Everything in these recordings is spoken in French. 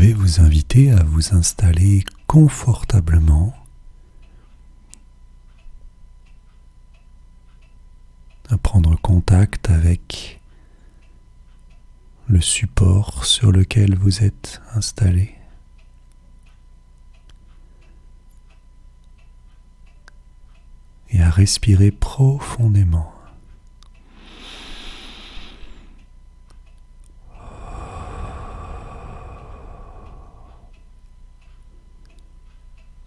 vais vous inviter à vous installer confortablement, à prendre contact avec le support sur lequel vous êtes installé. Et à respirer profondément.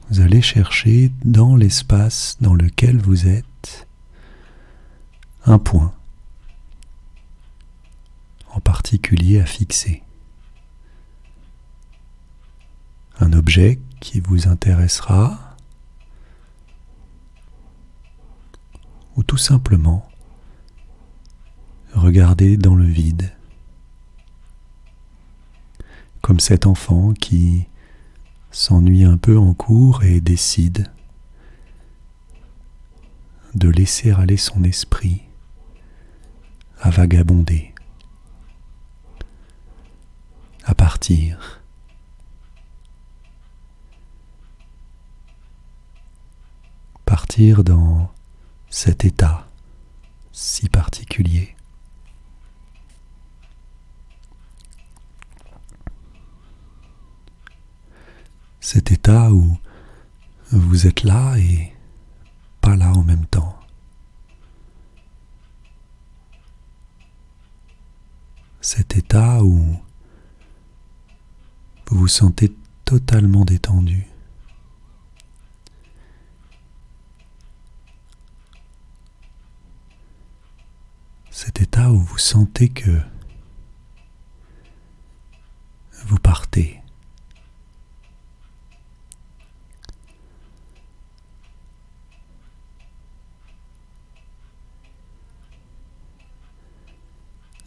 Vous allez chercher dans l'espace dans lequel vous êtes un point en particulier à fixer. Un objet qui vous intéressera ou tout simplement regarder dans le vide. Comme cet enfant qui s'ennuie un peu en cours et décide de laisser aller son esprit à vagabonder, à partir. Partir dans cet état si particulier. Cet état où vous êtes là et pas là en même temps. Cet état où vous vous sentez totalement détendu. Cet état où vous sentez que vous partez.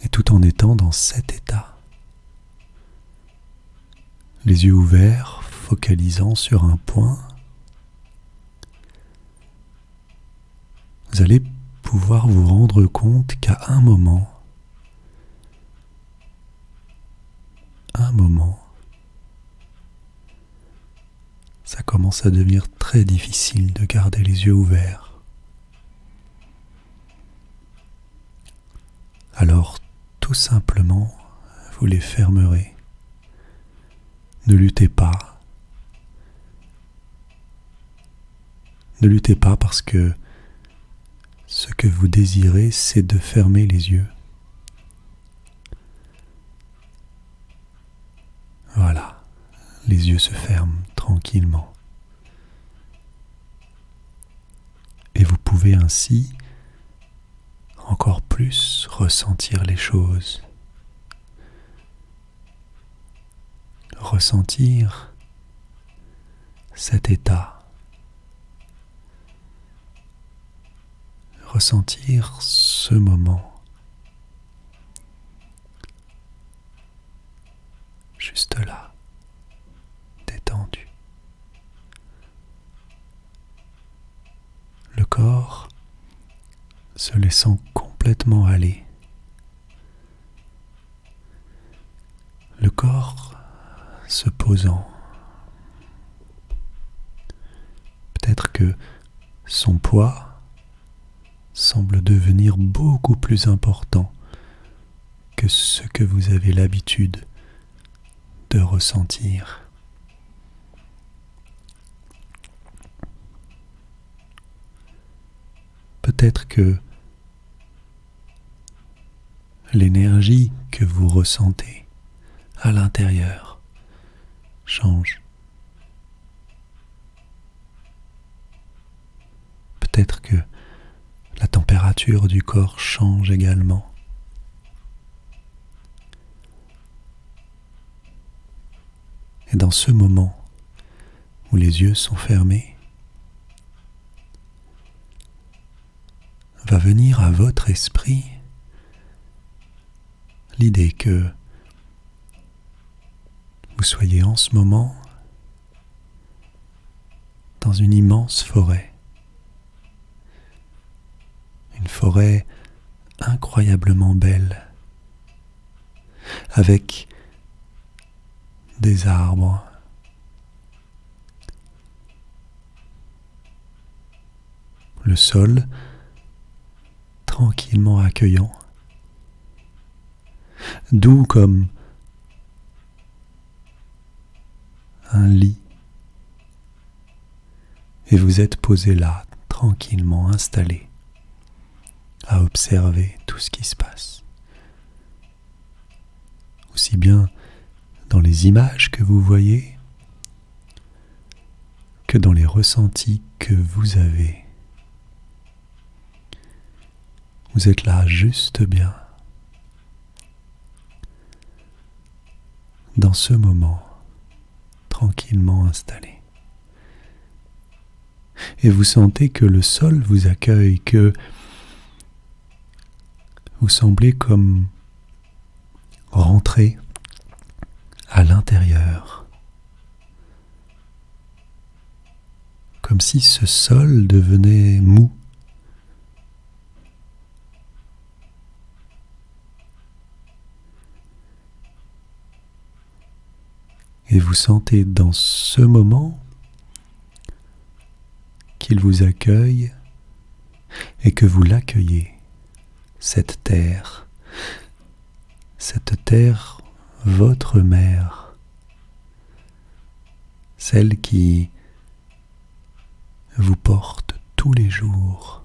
Et tout en étant dans cet état, les yeux ouverts, focalisant sur un point, vous allez pouvoir vous rendre compte qu'à un moment, ça commence à devenir très difficile de garder les yeux ouverts. Alors, tout simplement, vous les fermerez. Ne luttez pas. Ne luttez pas parce que ce que vous désirez, c'est de fermer les yeux. Voilà, les yeux se ferment tranquillement. Et vous pouvez ainsi encore plus ressentir les choses. Ressentir cet état. Ressentir ce moment. Juste là, détendu. Le corps se laissant complètement aller. Le corps se posant. Peut-être que son poids semble devenir beaucoup plus important que ce que vous avez l'habitude de ressentir. Peut-être que l'énergie que vous ressentez à l'intérieur change. Peut-être que la température du corps change également. Et dans ce moment où les yeux sont fermés, va venir à votre esprit l'idée que vous soyez en ce moment dans une immense forêt. Une forêt incroyablement belle, avec des arbres, le sol tranquillement accueillant, doux comme un lit, et vous êtes posé là, tranquillement installé, à observer tout ce qui se passe. Aussi bien dans les images que vous voyez que dans les ressentis que vous avez. Vous êtes là juste bien, dans ce moment, tranquillement installé. Et vous sentez que le sol vous accueille, que vous semblez comme rentrer à l'intérieur, comme si ce sol devenait mou. Et vous sentez dans ce moment qu'il vous accueille et que vous l'accueillez, cette terre, votre mère, celle qui vous porte tous les jours,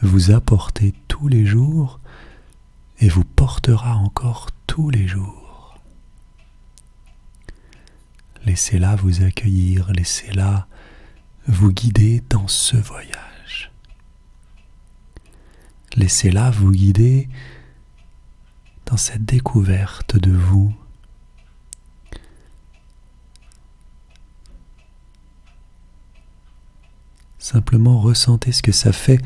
vous apportez tous les jours et vous portera encore tous les jours. Laissez-la vous accueillir, laissez-la vous guider dans ce voyage. Laissez-la vous guider dans cette découverte de vous. Simplement ressentez ce que ça fait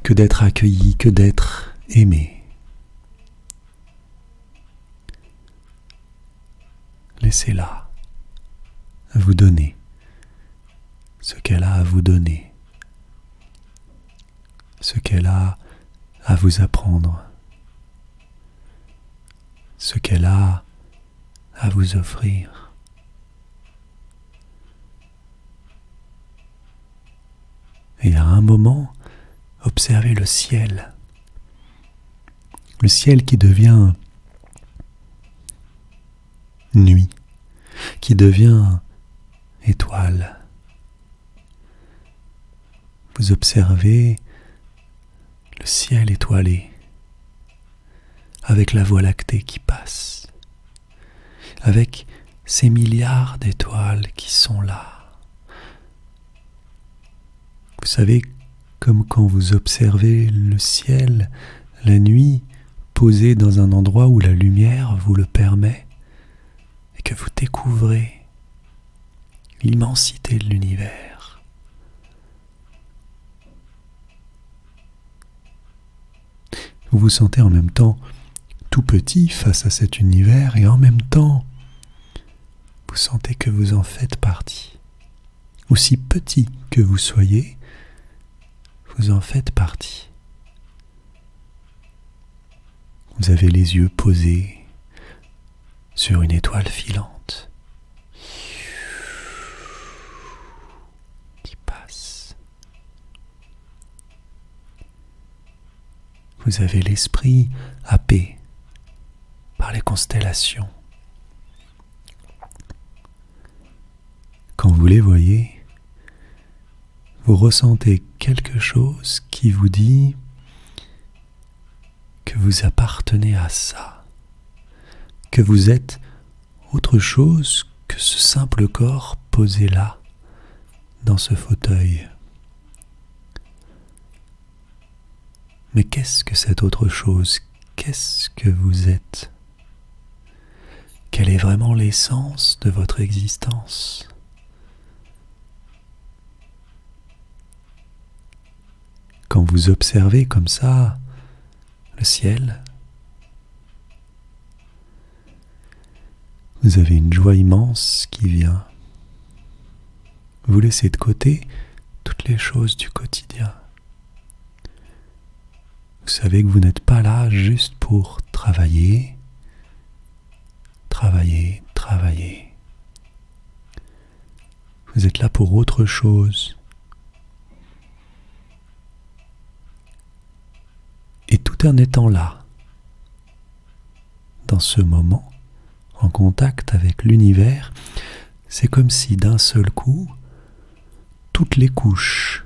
que d'être accueilli, que d'être aimé. Laissez-la vous donner ce qu'elle a à vous donner, ce qu'elle a à vous apprendre, ce qu'elle a à vous offrir. Et à un moment, observez le ciel qui devient nuit, qui devient étoile. Vous observez le ciel étoilé avec la Voie lactée qui passe, avec ces milliards d'étoiles qui sont là. Vous savez, comme quand vous observez le ciel la nuit, posé dans un endroit où la lumière vous le permet, et que vous découvrez l'immensité de l'univers. Vous vous sentez en même temps tout petit face à cet univers et en même temps, vous sentez que vous en faites partie. Aussi petit que vous soyez, vous en faites partie. Vous avez les yeux posés sur une étoile filante qui passe. Vous avez l'esprit happé par les constellations. Quand vous les voyez, vous ressentez quelque chose qui vous dit que vous appartenez à ça, que vous êtes autre chose que ce simple corps posé là, dans ce fauteuil. Mais qu'est-ce que cette autre chose? Qu'est-ce que vous êtes? Quelle est vraiment l'essence de votre existence? Quand vous observez comme ça le ciel, vous avez une joie immense qui vient. Vous laissez de côté toutes les choses du quotidien. Vous savez que vous n'êtes pas là juste pour travailler, Vous êtes là pour autre chose. Et tout en étant là, dans ce moment, en contact avec l'univers, c'est comme si d'un seul coup, toutes les couches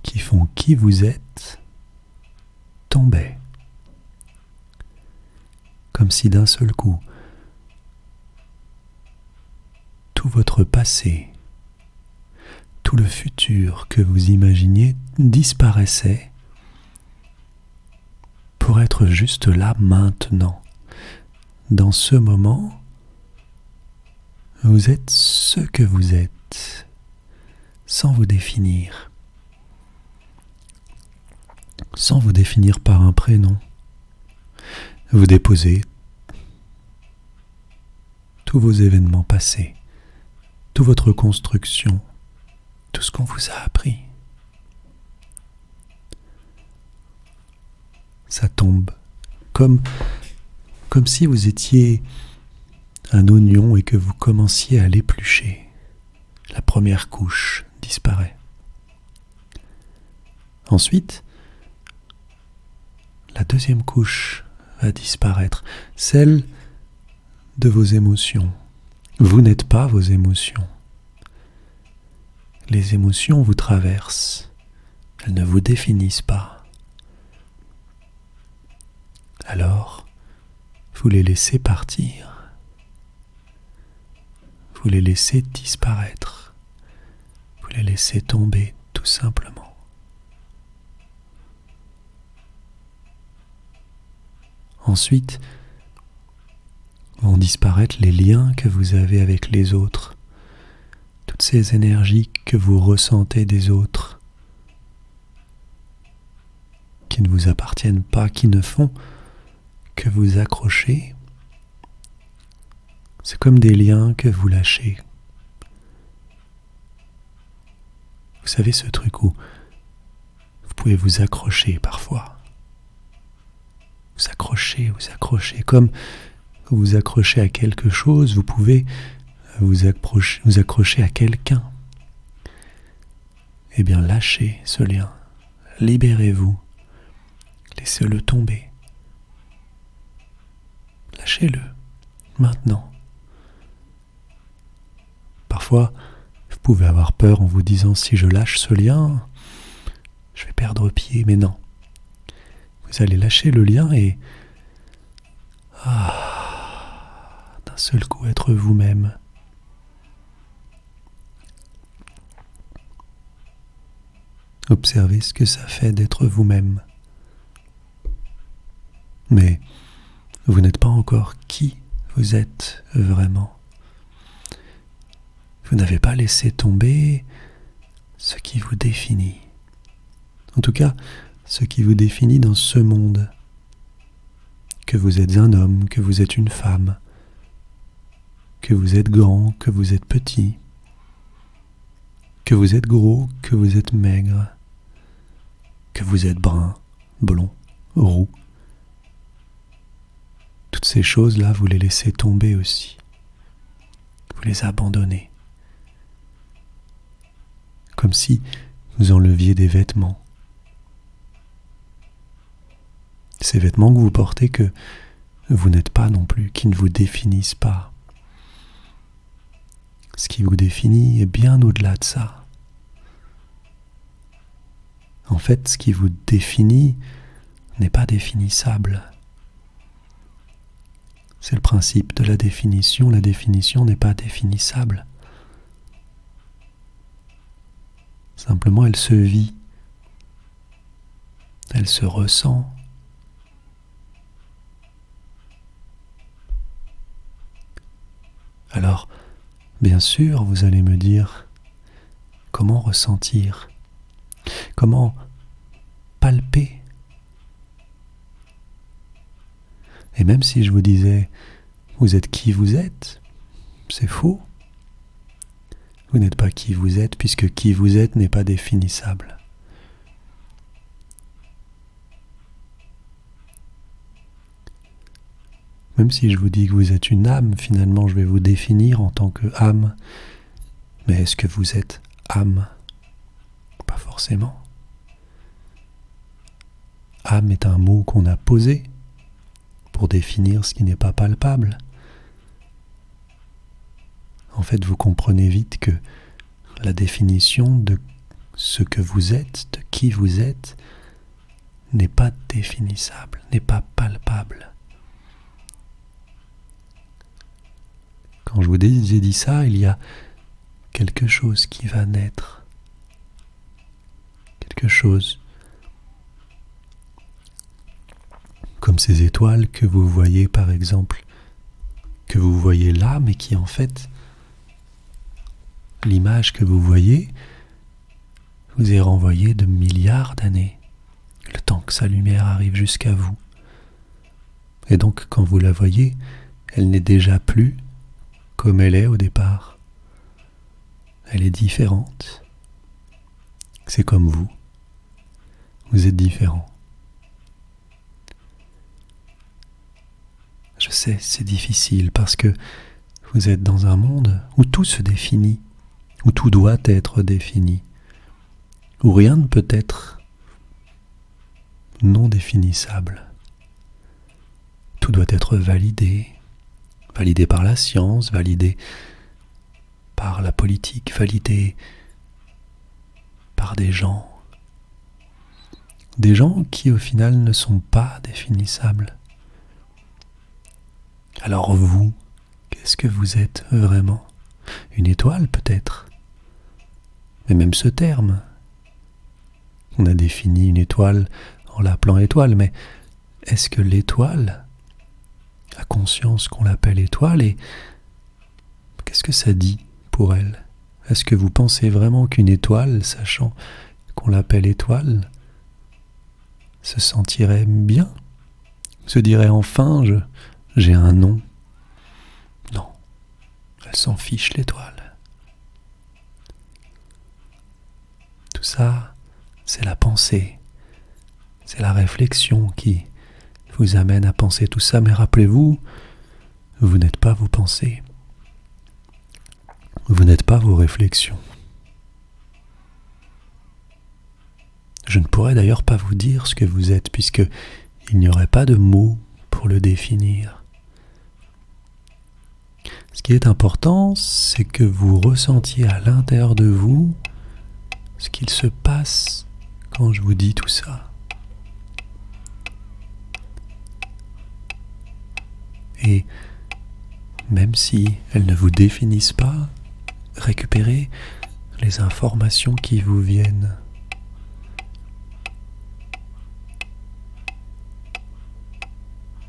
qui font qui vous êtes tombaient. Comme si d'un seul coup, tout votre passé, tout le futur que vous imaginiez disparaissait pour être juste là maintenant. Dans ce moment, vous êtes ce que vous êtes, sans vous définir. Sans vous définir par un prénom. Vous déposez tous vos événements passés, toute votre construction, tout ce qu'on vous a appris. Ça tombe comme si vous étiez un oignon et que vous commenciez à l'éplucher. La première couche disparaît. Ensuite, la deuxième couche va disparaître, celle de vos émotions. Vous n'êtes pas vos émotions. Les émotions vous traversent, elles ne vous définissent pas. Alors, vous les laissez partir, vous les laissez disparaître, vous les laissez tomber tout simplement. Ensuite, vont disparaître les liens que vous avez avec les autres, toutes ces énergies que vous ressentez des autres, qui ne vous appartiennent pas, qui ne font que vous accrocher. C'est comme des liens que vous lâchez. Vous savez ce truc où vous pouvez vous accrocher parfois. Vous accrochez, comme vous accrochez à quelque chose, vous pouvez vous accrocher à quelqu'un. Eh bien, lâchez ce lien, libérez-vous, laissez-le tomber. Lâchez-le, maintenant. Parfois, vous pouvez avoir peur en vous disant, si je lâche ce lien, je vais perdre pied, mais non. Vous allez lâcher le lien et d'un seul coup être vous-même. Observez ce que ça fait d'être vous-même. Mais vous n'êtes pas encore qui vous êtes vraiment. Vous n'avez pas laissé tomber ce qui vous définit. En tout cas, ce qui vous définit dans ce monde. Que vous êtes un homme, que vous êtes une femme, que vous êtes grand, que vous êtes petit, que vous êtes gros, que vous êtes maigre, que vous êtes brun, blond, roux. Toutes ces choses-là, vous les laissez tomber aussi. Vous les abandonnez. Comme si vous enleviez des vêtements. Ces vêtements que vous portez que vous n'êtes pas non plus, qui ne vous définissent pas. Ce qui vous définit est bien au-delà de ça. En fait, ce qui vous définit n'est pas définissable. C'est le principe de la définition n'est pas définissable. Simplement, elle se vit, elle se ressent. Alors, bien sûr, vous allez me dire, comment ressentir? Comment palper? Et même si je vous disais, vous êtes qui vous êtes, c'est faux. Vous n'êtes pas qui vous êtes, puisque qui vous êtes n'est pas définissable. Même si je vous dis que vous êtes une âme, finalement je vais vous définir en tant que âme, Mais est-ce que vous êtes âme? Pas forcément. Âme est un mot qu'on a posé pour définir ce qui n'est pas palpable. En fait, vous comprenez vite que la définition de ce que vous êtes, de qui vous êtes, n'est pas définissable, n'est pas palpable. Quand je vous ai dit ça, il y a quelque chose qui va naître. Quelque chose comme ces étoiles que vous voyez par exemple, que vous voyez là, mais qui en fait, l'image que vous voyez vous est renvoyée de milliards d'années, le temps que sa lumière arrive jusqu'à vous. Et donc quand vous la voyez, elle n'est déjà plus comme elle est au départ. Elle est différente. C'est comme vous. Vous êtes différent. Je sais, c'est difficile parce que vous êtes dans un monde où tout se définit, où tout doit être défini, où rien ne peut être non définissable. Tout doit être validé, validé par la science, validé par la politique, validé par des gens qui au final ne sont pas définissables. Alors vous, qu'est-ce que vous êtes vraiment? Une étoile peut-être? Mais même ce terme, on a défini une étoile en l'appelant étoile, mais est-ce que l'étoile a conscience qu'on l'appelle étoile et qu'est-ce que ça dit pour elle? Est-ce que vous pensez vraiment qu'une étoile, sachant qu'on l'appelle étoile, se sentirait bien? Se dirait enfin, j'ai un nom? Non, elle s'en fiche l'étoile. Tout ça, c'est la pensée, c'est la réflexion qui vous amène à penser tout ça, mais rappelez-vous, vous n'êtes pas vos pensées, vous n'êtes pas vos réflexions. Je ne pourrais d'ailleurs pas vous dire ce que vous êtes, puisque il n'y aurait pas de mots pour le définir. Ce qui est important, c'est que vous ressentiez à l'intérieur de vous ce qu'il se passe quand je vous dis tout ça. Et même si elles ne vous définissent pas, récupérez les informations qui vous viennent.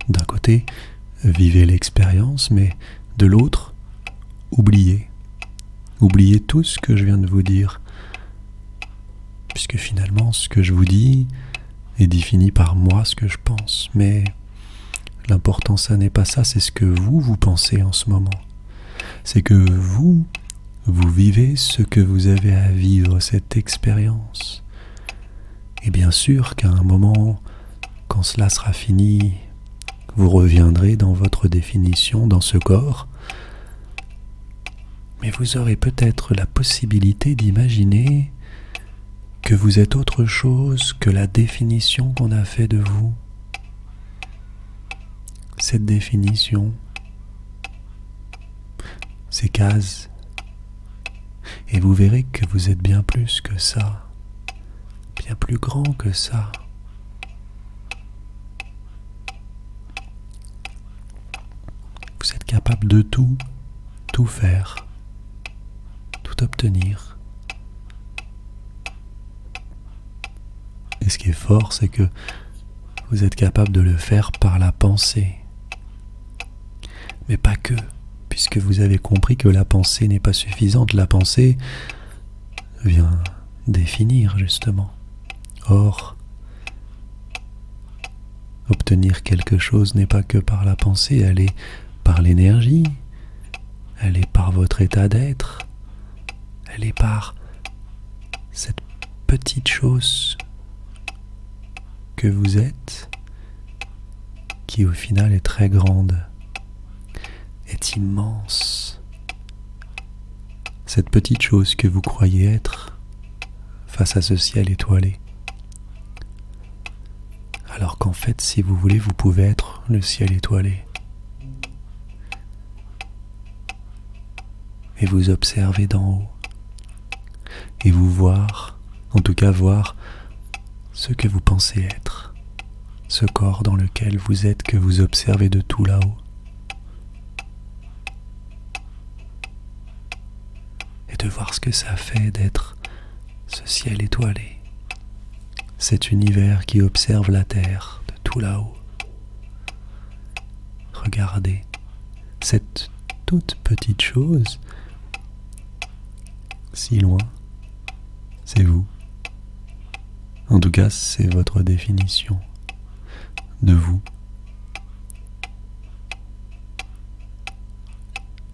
D'un côté, vivez l'expérience, mais de l'autre, oubliez. Oubliez tout ce que je viens de vous dire. Puisque finalement, ce que je vous dis est défini par moi, ce que je pense. Mais l'important, ça n'est pas ça, c'est ce que vous pensez en ce moment. C'est que vous vivez ce que vous avez à vivre, cette expérience. Et bien sûr qu'à un moment, quand cela sera fini, vous reviendrez dans votre définition, dans ce corps, mais vous aurez peut-être la possibilité d'imaginer que vous êtes autre chose que la définition qu'on a fait de vous. Cette définition, ces cases, et vous verrez que vous êtes bien plus que ça, bien plus grand que ça. Vous êtes capable de tout faire, tout obtenir. Et ce qui est fort, c'est que vous êtes capable de le faire par la pensée. Mais pas que, puisque vous avez compris que la pensée n'est pas suffisante. La pensée vient définir, justement. Or, obtenir quelque chose n'est pas que par la pensée, elle est par l'énergie, elle est par votre état d'être, elle est par cette petite chose que vous êtes, qui au final est très grande, est immense. cette petite chose que vous croyez être face à ce ciel étoilé. Alors qu'en fait, si vous voulez, vous pouvez être le ciel étoilé. Et vous observer d'en haut. Et vous voir, en tout cas voir ce que vous pensez être. Ce corps dans lequel vous êtes, que vous observez de tout là-haut. Et de voir ce que ça fait d'être ce ciel étoilé. Cet univers qui observe la Terre de tout là-haut. Regardez, cette toute petite chose, si loin, c'est vous. En tout cas, c'est votre définition de vous.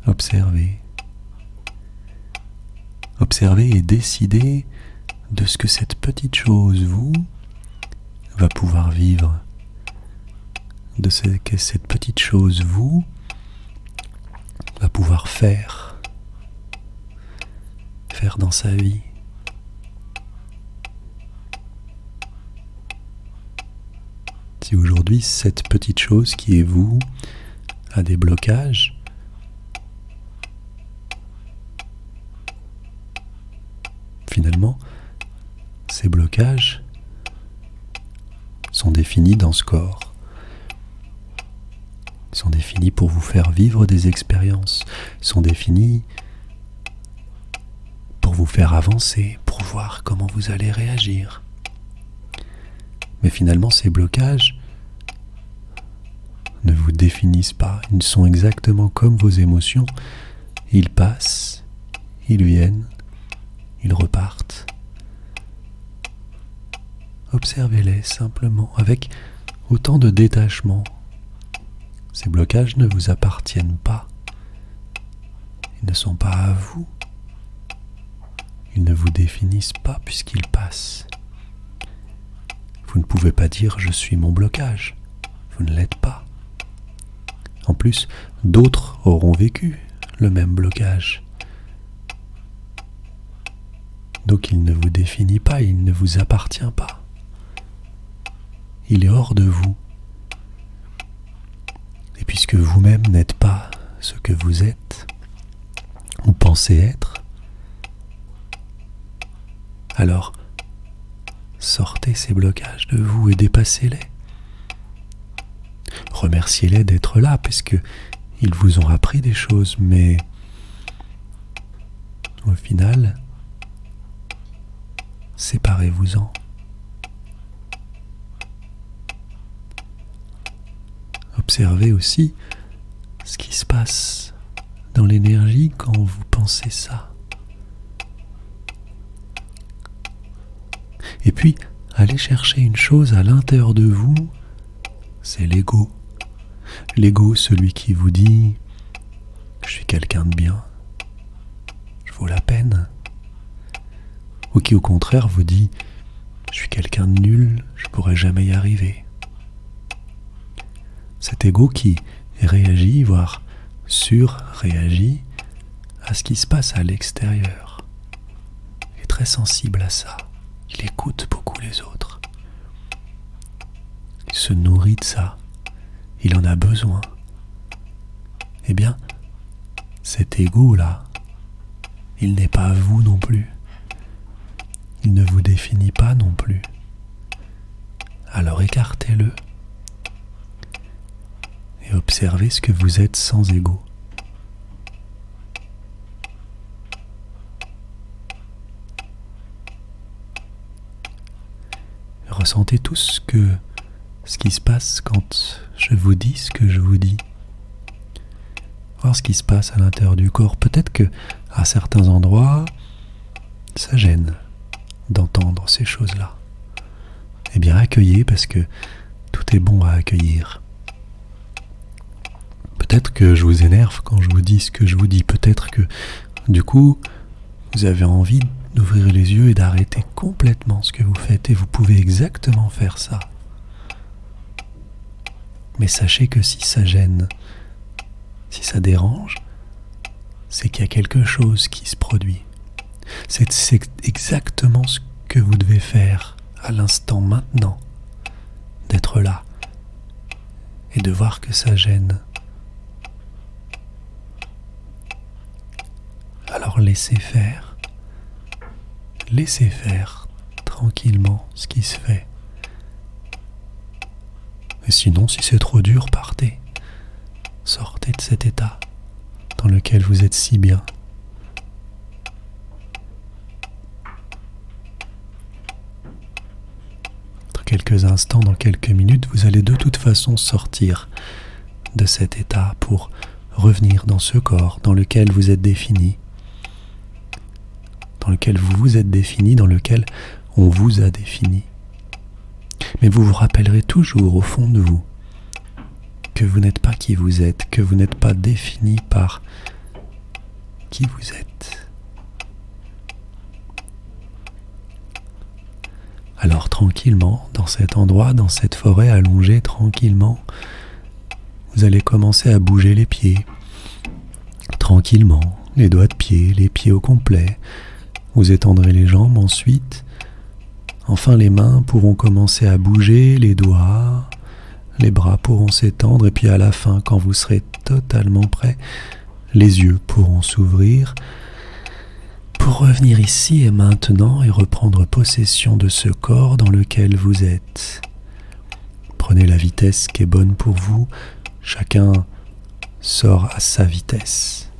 Observez. Observez et décidez de ce que cette petite chose, vous, va pouvoir vivre. De ce que cette petite chose, vous, va pouvoir faire. Faire dans sa vie. Si aujourd'hui, cette petite chose qui est vous a des blocages, finalement, ces blocages sont définis dans ce corps. Ils sont définis pour vous faire vivre des expériences. Ils sont définis pour vous faire avancer, pour voir comment vous allez réagir. Mais finalement, ces blocages ne vous définissent pas. Ils sont exactement comme vos émotions. Ils passent, ils viennent, ils repartent. Observez-les simplement avec autant de détachement. Ces blocages ne vous appartiennent pas. Ils ne sont pas à vous. Ils ne vous définissent pas puisqu'ils passent. Vous ne pouvez pas dire « je suis mon blocage ». Vous ne l'êtes pas. En plus, d'autres auront vécu le même blocage. Donc il ne vous définit pas, il ne vous appartient pas. Il est hors de vous. Et puisque vous-même n'êtes pas ce que vous êtes, ou pensez être, alors sortez ces blocages de vous et dépassez-les. Remerciez-les d'être là, puisque ils vous ont appris des choses, mais au final, séparez-vous-en. Observez aussi ce qui se passe dans l'énergie quand vous pensez ça. Et puis, allez chercher une chose à l'intérieur de vous, c'est l'ego. L'ego, celui qui vous dit « je suis quelqu'un de bien, je vaux la peine ». Ou qui au contraire vous dit « je suis quelqu'un de nul, je pourrais jamais y arriver ». Cet ego qui réagit, voire surréagit à ce qui se passe à l'extérieur. Il est très sensible à ça. Il écoute beaucoup les autres. Il se nourrit de ça. Il en a besoin. Eh bien, cet ego-là, il n'est pas à vous non plus. Il ne vous définit pas non plus. Alors écartez-le et observez ce que vous êtes sans ego. Ressentez tout ce qui se passe quand je vous dis ce que je vous dis. Voir ce qui se passe à l'intérieur du corps. Peut-être que à certains endroits, ça gêne d'entendre ces choses-là. Eh bien, accueillez parce que tout est bon à accueillir. Peut-être que je vous énerve quand je vous dis ce que je vous dis. Peut-être que, du coup, vous avez envie d'ouvrir les yeux et d'arrêter complètement ce que vous faites. Et vous pouvez exactement faire ça. Mais sachez que si ça gêne, si ça dérange, c'est qu'il y a quelque chose qui se produit. C'est exactement ce que vous devez faire à l'instant maintenant, d'être là et de voir que ça gêne. Alors laissez faire tranquillement ce qui se fait. Et sinon, si c'est trop dur, partez. Sortez de cet état dans lequel vous êtes si bien. Dans quelques instants, dans quelques minutes, vous allez de toute façon sortir de cet état pour revenir dans ce corps dans lequel vous êtes défini, dans lequel vous vous êtes défini, dans lequel on vous a défini. Mais vous vous rappellerez toujours au fond de vous que vous n'êtes pas qui vous êtes, que vous n'êtes pas défini par qui vous êtes. Alors tranquillement, dans cet endroit, dans cette forêt allongée, tranquillement, vous allez commencer à bouger les pieds. Tranquillement, les doigts de pied, les pieds au complet. Vous étendrez les jambes ensuite. Enfin, les mains pourront commencer à bouger, les doigts, les bras pourront s'étendre, et puis à la fin, quand vous serez totalement prêt, les yeux pourront s'ouvrir pour revenir ici et maintenant et reprendre possession de ce corps dans lequel vous êtes. Prenez la vitesse qui est bonne pour vous, chacun sort à sa vitesse.